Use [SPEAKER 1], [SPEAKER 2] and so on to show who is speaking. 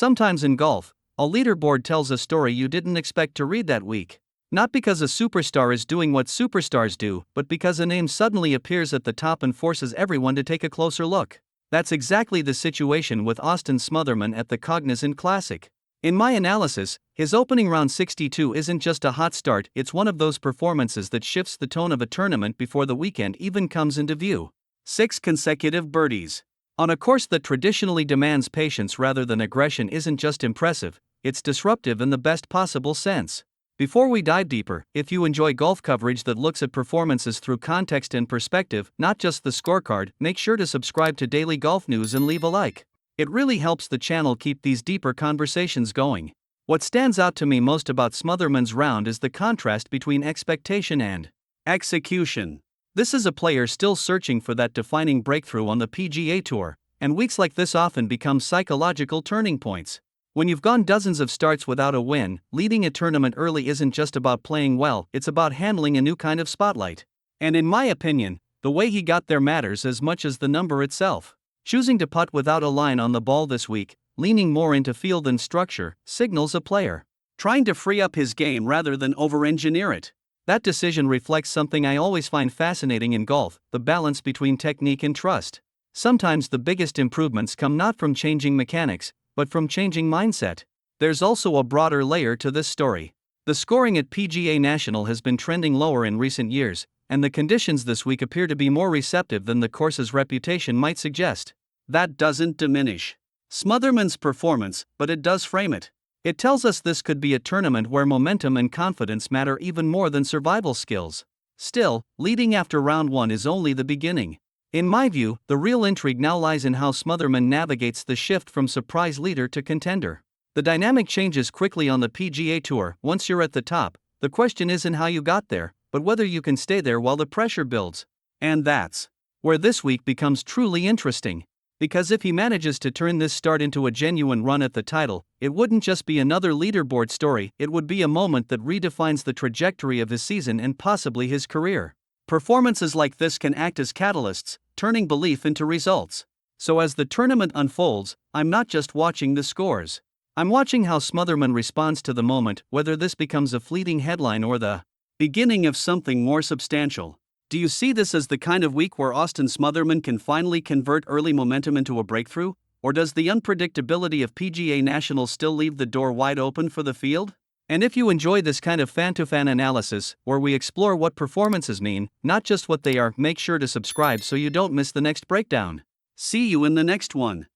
[SPEAKER 1] Sometimes in golf, a leaderboard tells a story you didn't expect to read that week. Not because a superstar is doing what superstars do, but because a name suddenly appears at the top and forces everyone to take a closer look. That's exactly the situation with Austin Smotherman at the Cognizant Classic. In my analysis, his opening round 62 isn't just a hot start, it's one of those performances that shifts the tone of a tournament before the weekend even comes into view. 6 consecutive birdies. On a course that traditionally demands patience rather than aggression isn't just impressive, it's disruptive in the best possible sense. Before we dive deeper, if you enjoy golf coverage that looks at performances through context and perspective, not just the scorecard, make sure to subscribe to Daily Golf News and leave a like. It really helps the channel keep these deeper conversations going. What stands out to me most about Smotherman's round is the contrast between expectation and execution. This is a player still searching for that defining breakthrough on the PGA Tour, and weeks like this often become psychological turning points. When you've gone dozens of starts without a win, leading a tournament early isn't just about playing well, it's about handling a new kind of spotlight. And in my opinion, the way he got there matters as much as the number itself. Choosing to putt without a line on the ball this week, leaning more into feel than structure, signals a player trying to free up his game rather than over-engineer it. That decision reflects something I always find fascinating in golf, the balance between technique and trust. Sometimes the biggest improvements come not from changing mechanics, but from changing mindset. There's also a broader layer to this story. The scoring at PGA National has been trending lower in recent years, and the conditions this week appear to be more receptive than the course's reputation might suggest. That doesn't diminish Smotherman's performance, but it does frame it. It tells us this could be a tournament where momentum and confidence matter even more than survival skills. Still, leading after round 1 is only the beginning. In my view, the real intrigue now lies in how Smotherman navigates the shift from surprise leader to contender. The dynamic changes quickly on the PGA Tour. Once you're at the top, the question isn't how you got there, but whether you can stay there while the pressure builds. And that's where this week becomes truly interesting. Because if he manages to turn this start into a genuine run at the title, it wouldn't just be another leaderboard story, it would be a moment that redefines the trajectory of his season and possibly his career. Performances like this can act as catalysts, turning belief into results. So as the tournament unfolds, I'm not just watching the scores. I'm watching how Smotherman responds to the moment, whether this becomes a fleeting headline or the beginning of something more substantial. Do you see this as the kind of week where Austin Smotherman can finally convert early momentum into a breakthrough? Or does the unpredictability of PGA National still leave the door wide open for the field? And if you enjoy this kind of fan-to-fan analysis, where we explore what performances mean, not just what they are, make sure to subscribe so you don't miss the next breakdown. See you in the next one.